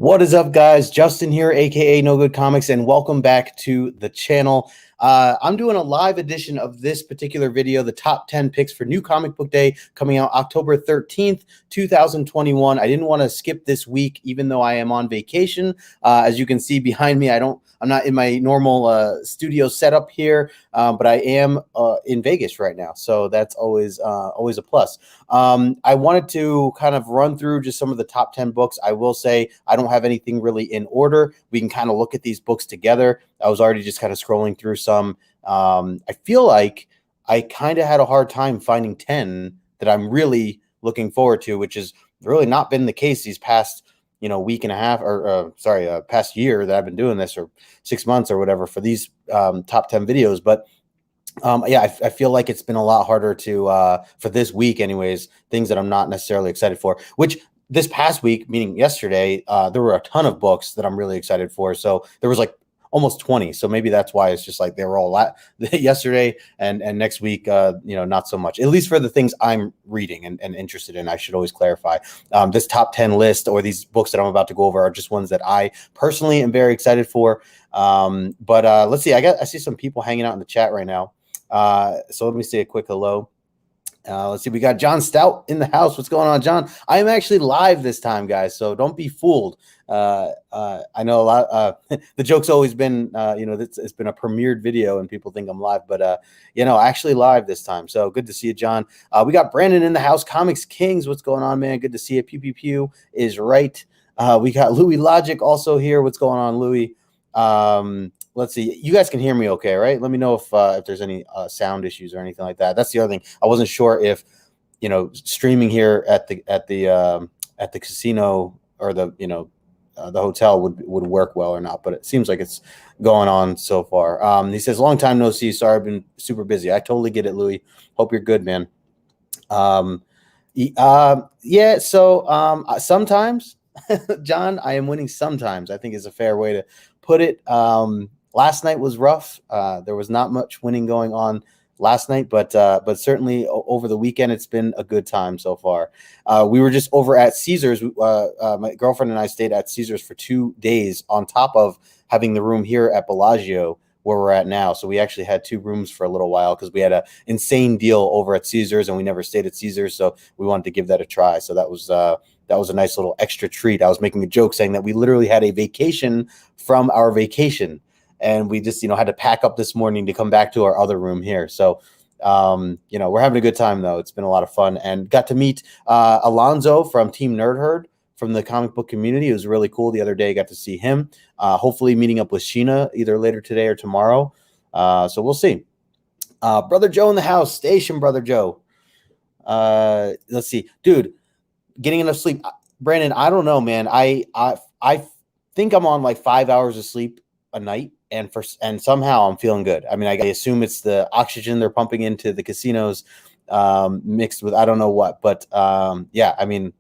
What is up, guys? Justin here, aka No Good Comics, and welcome back to the channel. I'm doing a live edition of this particular video, the top 10 picks for New Comic Book Day, coming out October 13th, 2021. I didn't want to skip this week, even though I am on vacation. As you can see behind me, I'm not in my normal studio setup here, but I am in Vegas right now, so that's always a plus. I wanted to kind of run through just some of the top 10 books. I will say I don't have anything really in order. We can kind of look at these books together. I was already just kind of scrolling through some. I feel like I kind of had a hard time finding 10 that I'm really looking forward to, which has really not been the case these past week and a half, or past year that I've been doing this, or 6 months or whatever, for these top 10 videos. But yeah, I feel like it's been a lot harder to for this week anyways, things that I'm not necessarily excited for, which this past week, meaning yesterday, there were a ton of books that I'm really excited for. So there was like almost 20. So maybe that's why it's just like they were all yesterday, and next week, not so much, at least for the things I'm reading and interested in. I should always clarify, this top 10 list, or these books that I'm about to go over, are just ones that I personally am very excited for. But let's see, I see some people hanging out in the chat right now. So let me say a quick hello. Let's see, we got John Stout in the house. What's going on, John? I am actually live this time, guys, so don't be fooled. I know a lot. The joke's always been, it's been a premiered video and people think I'm live, but actually live this time. So good to see you, John. We got Brandon in the house. Comics Kings, what's going on, man? Good to see you. Pew pew pew is right. We got Louis Logic also here. What's going on, Louis? Let's see. You guys can hear me okay, right? Let me know if there's any sound issues or anything like that. That's the other thing. I wasn't sure if streaming here at the casino, or the hotel would work well or not, but it seems like it's going on so far. He says, long time no see. Sorry, I've been super busy. I totally get it, Louis. Hope you're good, man. Yeah. So sometimes, John, I am winning sometimes, I think is a fair way to put it. Last night was rough. There was not much winning going on last night, but certainly over the weekend, it's been a good time so far. We were just over at Caesars. My girlfriend and I stayed at Caesars for 2 days, on top of having the room here at Bellagio where we're at now. So we actually had 2 rooms for a little while because we had an insane deal over at Caesars, and we never stayed at Caesars, so we wanted to give that a try. So that was a nice little extra treat. I was making a joke saying that we literally had a vacation from our vacation, and we just had to pack up this morning to come back to our other room here. So we're having a good time, though. It's been a lot of fun, and got to meet Alonzo from Team Nerd Herd from the comic book community. It was really cool. The other day, got to see him. Hopefully meeting up with Sheena either later today or tomorrow. So we'll see. Brother Joe in the house. Station, Brother Joe. Let's see. Dude, getting enough sleep. Brandon, I don't know, man. I think I'm on like 5 hours of sleep a night, and somehow I'm feeling good. I mean, I assume it's the oxygen they're pumping into the casinos, mixed with I don't know what. But yeah, I mean,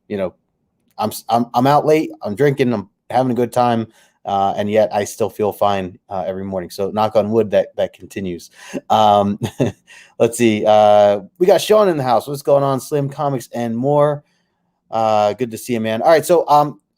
I'm out late, I'm drinking, I'm having a good time, and yet I still feel fine every morning. So knock on wood that continues. Let's see. We got Sean in the house. What's going on? Slim Comics and more. Good to see you, man. All right, so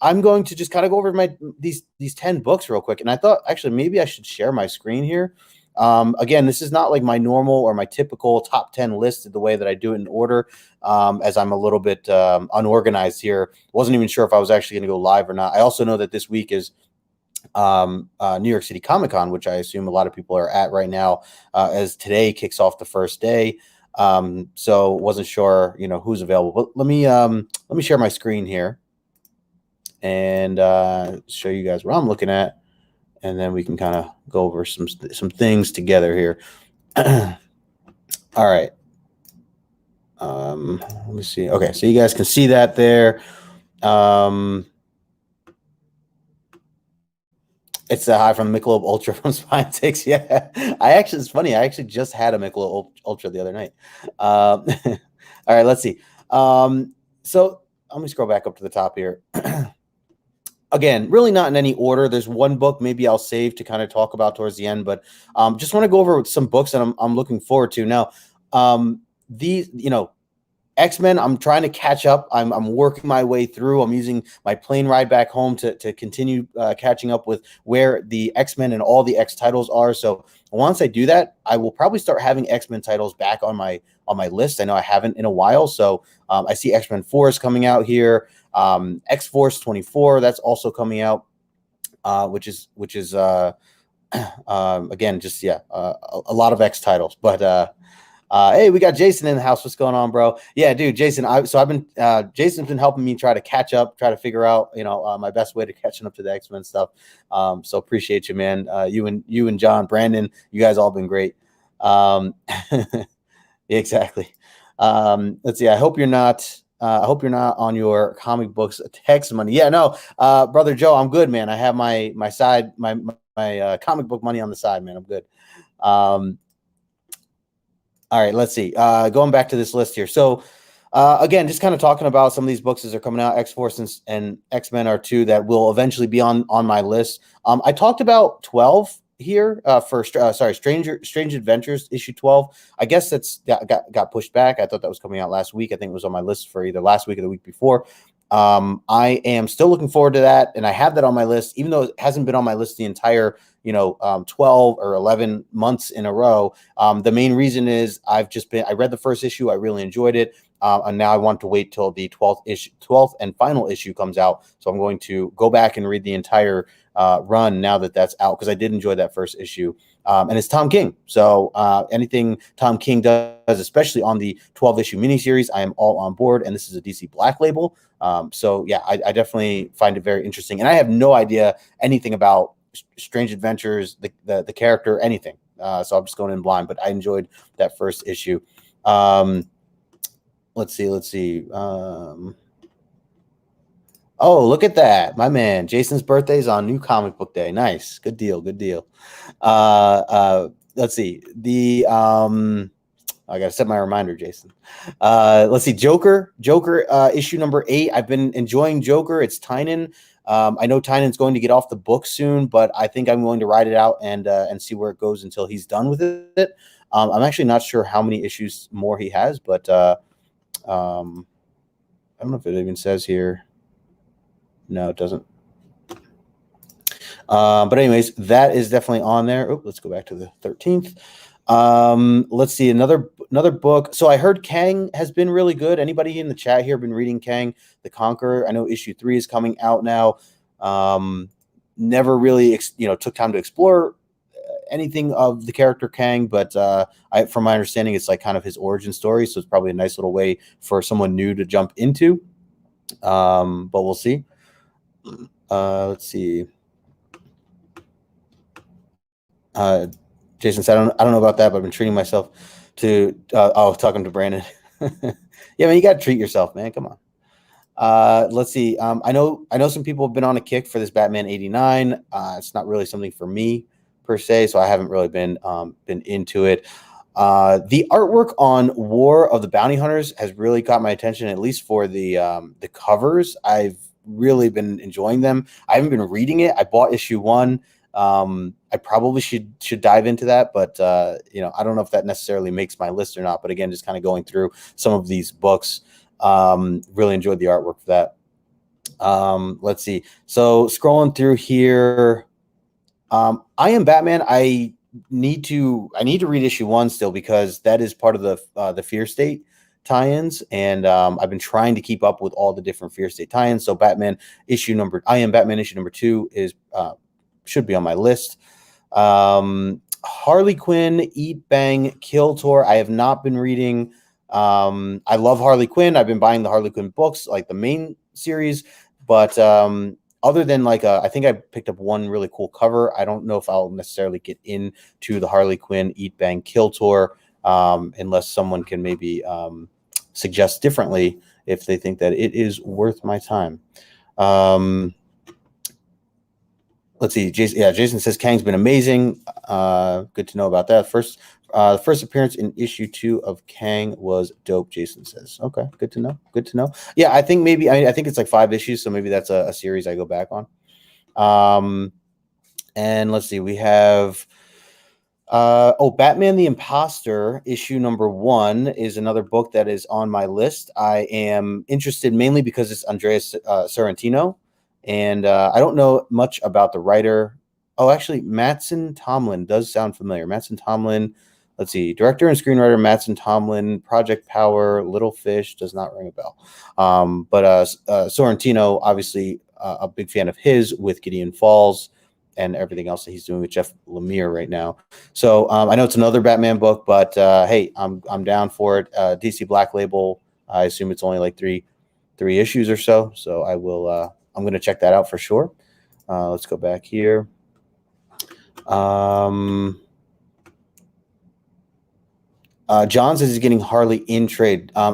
I'm going to just kind of go over these 10 books real quick, and I thought actually maybe I should share my screen here. Again, this is not like my normal or my typical top 10 list the way that I do it in order, as I'm a little bit unorganized here. Wasn't even sure if I was actually going to go live or not. I also know that this week is New York City Comic Con, which I assume a lot of people are at right now, as today kicks off the first day. So wasn't sure, who's available. But let me share my screen here and show you guys what I'm looking at, and then we can kind of go over some things together here. All right. Let me see. Okay, so you guys can see that there. It's a high from Michelob Ultra from Spine 6. Yeah, it's funny. I actually just had a Michelob Ultra the other night. All right, let's see. So let me scroll back up to the top here. Again, really not in any order. There's one book maybe I'll save to kind of talk about towards the end, but just want to go over some books that I'm looking forward to. Now, these, X-Men, I'm trying to catch up. I'm working my way through. I'm using my plane ride back home to continue catching up with where the X-Men and all the X titles are. So once I do that, I will probably start having X-Men titles back on my list. I know I haven't in a while. So I see X-Men Force coming out here. X-Force 24, that's also coming out, which is again, just a lot of X titles. But hey, we got Jason in the house. What's going on, bro? Yeah, dude, Jason. I've been Jason's been helping me try to catch up, try to figure out, my best way to catching up to the X-Men stuff. So appreciate you, man. You and John, Brandon, you guys all been great. Exactly. Let's see. I hope you're not on your comic books text money. Yeah, no, brother Joe, I'm good, man. I have my side, my comic book money on the side, man. I'm good. All right, let's see. Going back to this list here. So again, just kind of talking about some of these books as they're coming out. X-Force and X-Men are two that will eventually be on my list. I talked about 12 here for Strange Adventures issue 12. I guess that's got pushed back. I thought that was coming out last week. I think it was on my list for either last week or the week before. I am still looking forward to that, and I have that on my list, even though it hasn't been on my list the entire 12 or 11 months in a row. The main reason is I read the first issue, I really enjoyed it, and now I want to wait till the 12th and final issue comes out. So I'm going to go back and read the entire run now that that's out, because I did enjoy that first issue. And it's Tom King. So anything Tom King does, especially on the 12-issue miniseries, I am all on board. And this is a DC Black label. So yeah, I definitely find it very interesting. And I have no idea anything about Strange Adventures, the character, anything. So I'm just going in blind, but I enjoyed that first issue. Let's see. Oh, look at that. My man, Jason's birthday is on New Comic Book Day. Nice. Good deal. Let's see. I got to set my reminder, Jason. Let's see. Joker, issue number 8. I've been enjoying Joker. It's Tynan. I know Tynan's going to get off the book soon, but I think I'm going to ride it out and see where it goes until he's done with it. I'm actually not sure how many issues more he has, but I don't know if it even says here. No, it doesn't. But anyways, that is definitely on there. Oh, let's go back to the 13th. Let's see, another book. So I heard Kang has been really good. Anybody in the chat here been reading Kang the Conqueror? I know issue 3 is coming out now. Never really took time to explore anything of the character Kang, but from my understanding, it's like kind of his origin story, so it's probably a nice little way for someone new to jump into. But we'll see. Let's see. Jason said, I don't know about that, but I've been treating myself to talking to Brandon. Yeah, man, you got to treat yourself, man. Come on. Let's see. I know some people have been on a kick for this Batman 89. It's not really something for me per se, so I haven't really been into it. The artwork on War of the Bounty Hunters has really caught my attention, at least for the covers. I've really been enjoying them. I haven't been reading it. I bought issue 1. I probably should dive into that, but I don't know if that necessarily makes my list or not. But again, just kind of going through some of these books, really enjoyed the artwork for that. Let's see. So scrolling through here, I Am Batman. I need to read issue 1 still, because that is part of the Fear State tie-ins, and I've been trying to keep up with all the different Fear State tie-ins. So I Am Batman issue number 2 is should be on my list. Harley Quinn, Eat, Bang, Kill Tour. I have not been reading. I love Harley Quinn. I've been buying the Harley Quinn books, like the main series, but other than I think I picked up one really cool cover. I don't know if I'll necessarily get into the Harley Quinn, Eat, Bang, Kill Tour, unless someone can maybe suggest differently if they think that it is worth my time. Let's see. Jason says Kang's been amazing. Good to know about that. The first appearance in issue 2 of Kang was dope, Jason says. Okay, good to know. Yeah, I think maybe I think it's like 5 issues, so maybe that's a series I go back on. And let's see, we have Batman the Imposter, issue number 1 is another book that is on my list. I am interested mainly because it's Andreas Sorrentino, and I don't know much about the writer. Oh, actually, Mattson Tomlin does sound familiar. Mattson Tomlin, let's see, director and screenwriter Mattson Tomlin, Project Power, Little Fish does not ring a bell. But Sorrentino, obviously, a big fan of his with Gideon Falls and everything else that he's doing with Jeff Lemire right now. So I know it's another Batman book, but hey, I'm down for it. DC Black Label. I assume it's only like three issues or so. So I will. I'm going to check that out for sure. Let's go back here. John says he's getting Harley in trade. I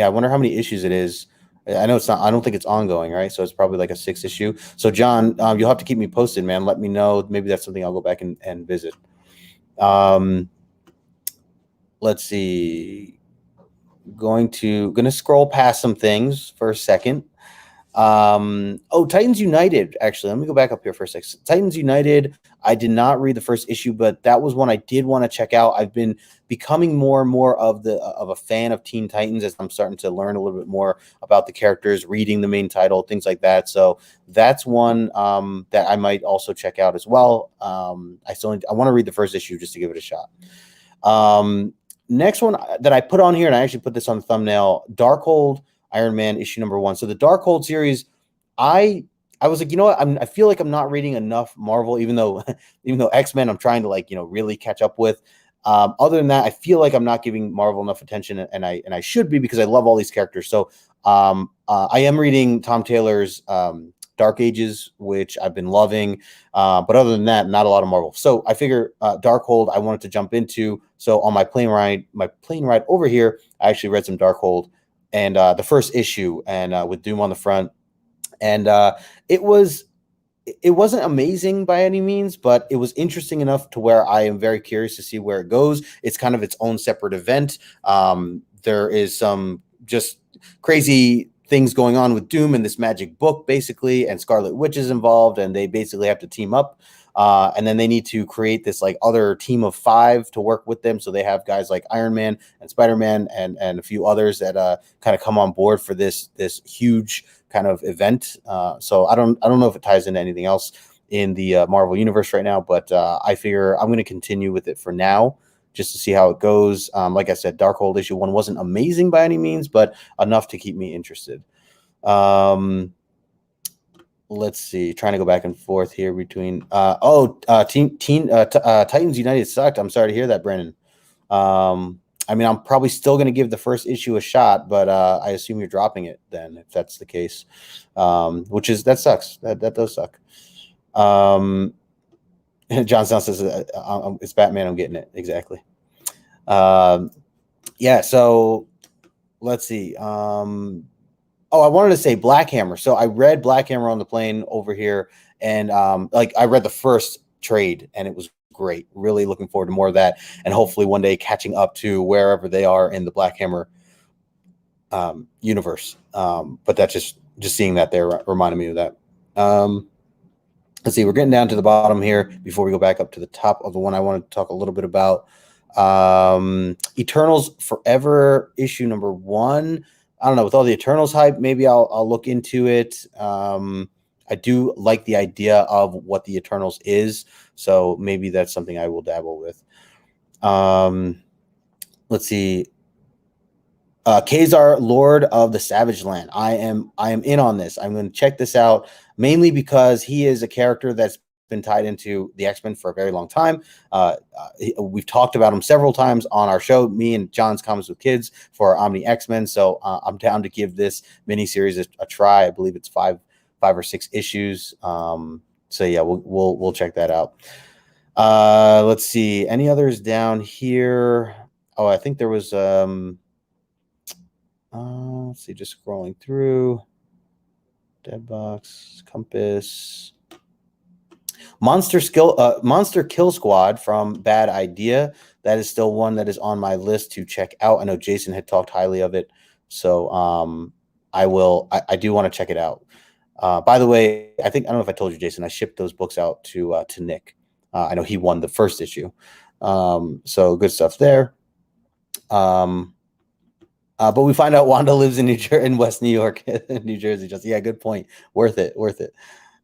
wonder how many issues it is. I know it's not. I don't think it's ongoing, right? So it's probably like a 6 issue. So John, you'll have to keep me posted, man. Let me know. Maybe that's something I'll go back and visit. Let's see. Gonna scroll past some things for a second. Titans United. Actually, let me go back up here for a second. Titans United. I did not read the first issue, but that was one I did want to check out. I've been becoming more and more of a fan of Teen Titans as I'm starting to learn a little bit more about the characters, reading the main title, things like that. So that's one that I might also check out as well. I want to read the first issue just to give it a shot. Next one that I put on here, and I actually put this on the thumbnail, Darkhold Iron Man issue number 1. So the Darkhold series, I was like, you know what? I feel like I'm not reading enough Marvel, even though X-Men I'm trying to really catch up with. Other than that, I feel like I'm not giving Marvel enough attention, and I should be because I love all these characters. So I am reading Tom Taylor's Dark Ages, which I've been loving. But other than that, not a lot of Marvel. So I figure Darkhold I wanted to jump into. So on my plane ride over here, I actually read some Darkhold and the first issue, and with Doom on the front. And it wasn't amazing by any means, but it was interesting enough to where I am very curious to see where it goes. It's kind of its own separate event. There is some just crazy things going on with Doom and this magic book, basically, and Scarlet Witch is involved, and they basically have to team up. And then they need to create this other team of 5 to work with them. So they have guys like Iron Man and Spider-Man and a few others that kind of come on board for this huge kind of event. So I don't know if it ties into anything else in the Marvel universe right now, but I figure I'm going to continue with it for now just to see how it goes. Like I said, Darkhold issue 1 wasn't amazing by any means, but enough to keep me interested. Let's see, trying to go back and forth here between Titans United sucked. I'm sorry to hear that, Brandon. I mean, I'm probably still going to give the first issue a shot, but I assume you're dropping it then, if that's the case. That sucks. That does suck. John Snow says it's Batman. I'm getting it exactly. So let's see. I wanted to say Black Hammer. So I read Black Hammer on the plane over here, and I read the first trade, and it was great. Really looking forward to more of that, and hopefully one day catching up to wherever they are in the Black Hammer universe. But that's just seeing that there reminded me of that. Let's see, we're getting down to the bottom here before we go back up to the top of the one I wanted to talk a little bit about. Eternals Forever issue number 1. I don't know, with all the Eternals hype, maybe I'll look into it. I do like the idea of what the Eternals is, so maybe that's something I will dabble with. Let's see. Kazaar, Lord of the Savage Land. I am in on this. I'm going to check this out mainly because he is a character that's been tied into the X-Men for a very long time. We've talked about him several times on our show, me and John's Comics with Kids, for our Omni X-Men. So I'm down to give this miniseries a try. I believe it's five or 6 issues. So yeah, we'll check that out. Let's see, any others down here? I think there was let's see, just scrolling through. Deadbox, Compass, Monster Kill Squad from Bad Idea. That is still one that is on my list to check out. I know Jason had talked highly of it, so I do want to check it out. By the way, I don't know if I told you, Jason, I shipped those books out to Nick. I know he won the first issue. So good stuff there. But we find out Wanda lives in in West New York, New Jersey. Just yeah, good point. Worth it.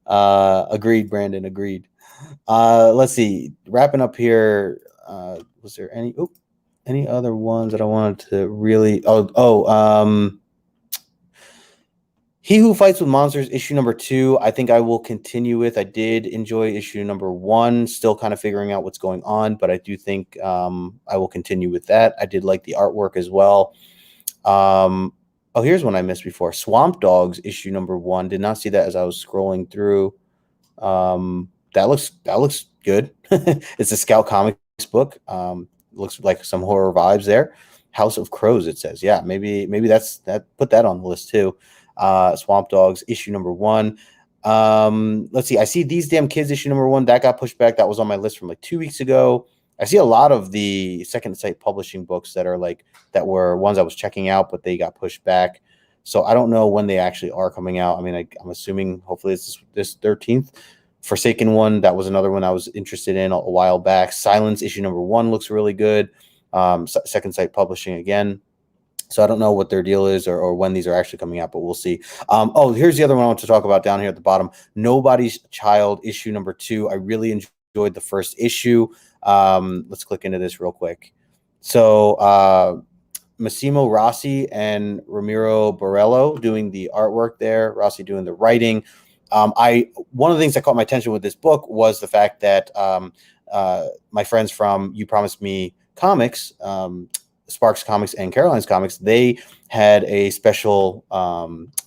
Agreed, Brandon. Agreed. Let's see. Wrapping up here. Was there any other ones that I wanted to really? He Who Fights with Monsters, issue number 2. I think I will continue with. I did enjoy issue number 1. Still kind of figuring out what's going on, but I do think I will continue with that. I did like the artwork as well. Here's one I missed before. Swamp Dogs, issue number 1. Did not see that as I was scrolling through. That looks good. It's a Scout Comics book. Looks like some horror vibes there. House of Crows, it says. Yeah, maybe that's that. Put that on the list too. Swamp Dogs, issue number 1. Let's see. I see These Damn Kids, issue number 1. That got pushed back. That was on my list from like 2 weeks ago. I see a lot of the Second Sight Publishing books that were ones I was checking out, but they got pushed back. So I don't know when they actually are coming out. I mean, I'm assuming hopefully it's this 13th. Forsaken one, that was another one I was interested in a while back. Silence, issue number 1 looks really good. Second Sight Publishing again. So I don't know what their deal is or when these are actually coming out, but we'll see. Here's the other one I want to talk about down here at the bottom. Nobody's Child, issue number 2. I really enjoyed the first issue. Let's click into this real quick. So Massimo Rossi and Ramiro Borello doing the artwork there. Rossi doing the writing. One of the things that caught my attention with this book was the fact that my friends from You Promised Me Comics, Sparks Comics and Caroline's Comics, they had a special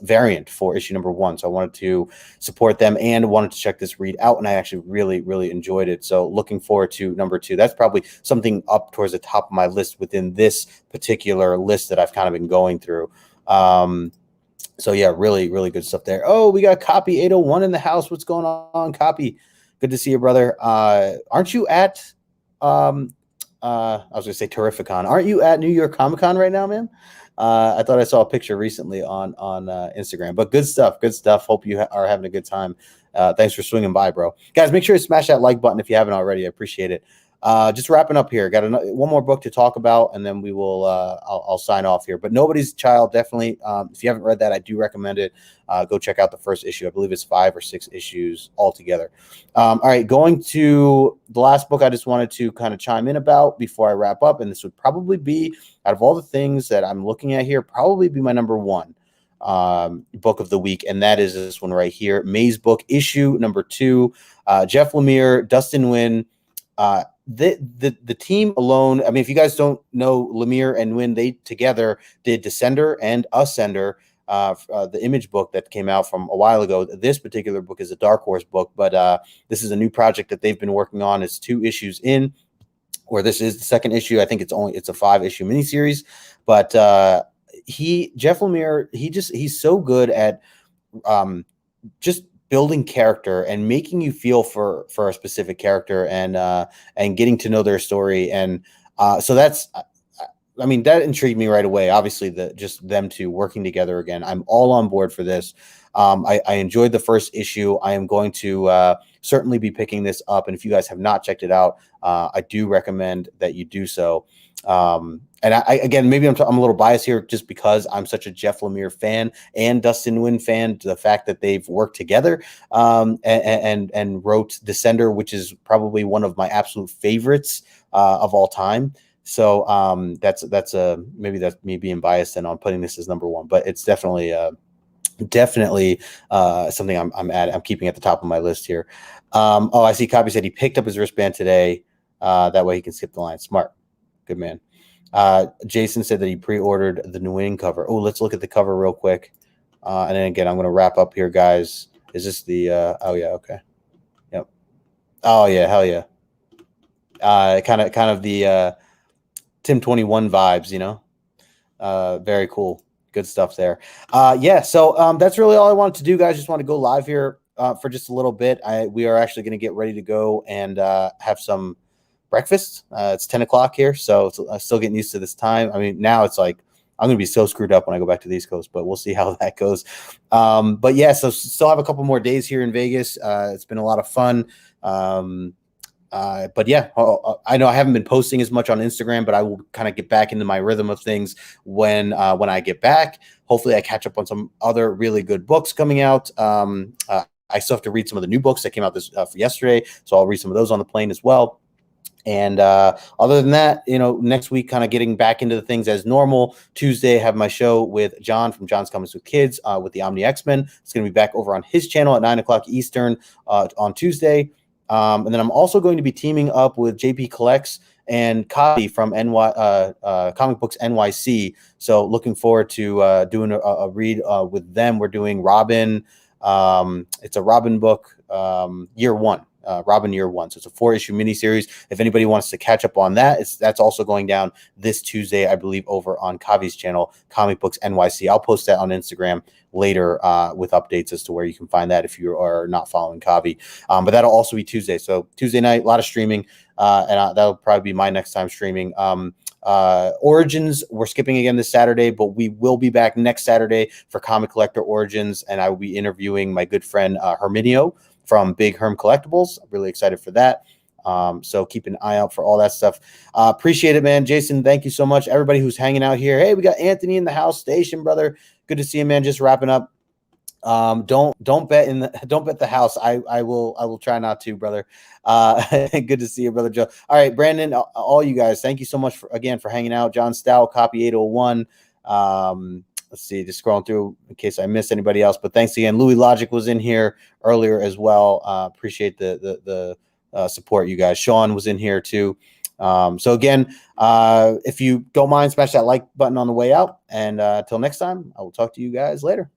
variant for issue number 1. So I wanted to support them and wanted to check this read out, and I actually really, really enjoyed it. So looking forward to number 2. That's probably something up towards the top of my list within this particular list that I've kind of been going through. So yeah, really, really good stuff there. Oh, we got Copy 801 in the house. What's going on, Copy? Good to see you, brother. Aren't you at I was gonna say Terrificon. Aren't you at New York Comic Con right now, man? I thought I saw a picture recently on Instagram. But good stuff. Hope you are having a good time. Thanks for swinging by, bro. Guys, make sure to smash that like button if you haven't already. I appreciate it. Just wrapping up here. Got one more book to talk about, and then we will. I'll sign off here. But Nobody's Child, definitely. If you haven't read that, I do recommend it. Go check out the first issue. I believe it's 5 or 6 issues altogether. All right, going to the last book. I just wanted to kind of chime in about before I wrap up, and this would probably be, out of all the things that I'm looking at here, probably be my number 1 book of the week, and that is this one right here, Maze Book, issue number 2. Jeff Lemire, Dustin Nguyen. The team alone, I mean, if you guys don't know, Lemire and Nguyen, they together did Descender and Ascender, the Image book that came out from a while ago. This particular book is a Dark Horse book, but this is a new project that they've been working on. It's 2 issues in, or this is the second issue. I think it's a 5-issue miniseries, but Jeff Lemire, he's so good at just building character and making you feel for a specific character and getting to know their story. And so that's, I mean, that intrigued me right away. Obviously, just them two working together again. I'm all on board for this. I enjoyed the first issue. I am going to certainly be picking this up. And if you guys have not checked it out, I do recommend that you do so. And again, maybe I'm a little biased here just because I'm such a Jeff Lemire fan and Dustin Nguyen fan. The fact that they've worked together and wrote Descender, which is probably one of my absolute favorites of all time. So that's maybe that's me being biased and on putting this as number 1, but it's definitely something I'm keeping at the top of my list here. I see Copy said he picked up his wristband today. That way he can skip the line. Smart. Good man. Jason said that he pre-ordered the Nguyen cover. Oh, let's look at the cover real quick. And then again, I'm going to wrap up here, guys. Is this the, oh yeah. Okay. Yep. Oh yeah. Hell yeah. Kind of the, Tim 21 vibes, you know, very cool. Good stuff there. Yeah. So, that's really all I wanted to do, guys. Just want to go live here, for just a little bit. We are actually going to get ready to go and, have some breakfast. It's 10 o'clock here, so I'm still getting used to this time. I mean, now it's like I'm gonna be so screwed up when I go back to the East Coast, but we'll see how that goes. But yeah, so still have a couple more days here in Vegas. It's been a lot of fun. But yeah, I know I haven't been posting as much on Instagram, but I will kind of get back into my rhythm of things when I get back. Hopefully, I catch up on some other really good books coming out. I still have to read some of the new books that came out this for yesterday, so I'll read some of those on the plane as well. And other than that, next week, kind of getting back into the things as normal. Tuesday, I have my show with John from John's Comics with Kids with the Omni X-Men. It's going to be back over on his channel at 9 o'clock Eastern on Tuesday. And then I'm also going to be teaming up with JP Collects and Copy from Comic Books NYC. So looking forward to doing a read with them. We're doing Robin. It's a Robin book, year one. Robin Year One. So it's a 4-issue miniseries. If anybody wants to catch up on that, that's also going down this Tuesday, I believe, over on Kavi's channel, Comic Books NYC. I'll post that on Instagram later with updates as to where you can find that if you are not following Kavi. But that'll also be Tuesday. So Tuesday night, a lot of streaming, and that'll probably be my next time streaming. Origins, we're skipping again this Saturday, but we will be back next Saturday for Comic Collector Origins, and I will be interviewing my good friend Herminio from Big Herm Collectibles. I'm really excited for that. So keep an eye out for all that stuff. Appreciate it, man. Jason, thank you so much. Everybody who's hanging out here. Hey, we got Anthony in the house station, brother. Good to see you, man. Just wrapping up. Don't bet the house. I will try not to, brother. Good to see you, brother Joe. All right, Brandon, all you guys, thank you so much for hanging out. John Stout, copy 801. Let's see, just scrolling through in case I missed anybody else. But thanks again. Louis Logic was in here earlier as well. Appreciate the support, you guys. Sean was in here too. So again, if you don't mind, smash that like button on the way out. And until next time, I will talk to you guys later.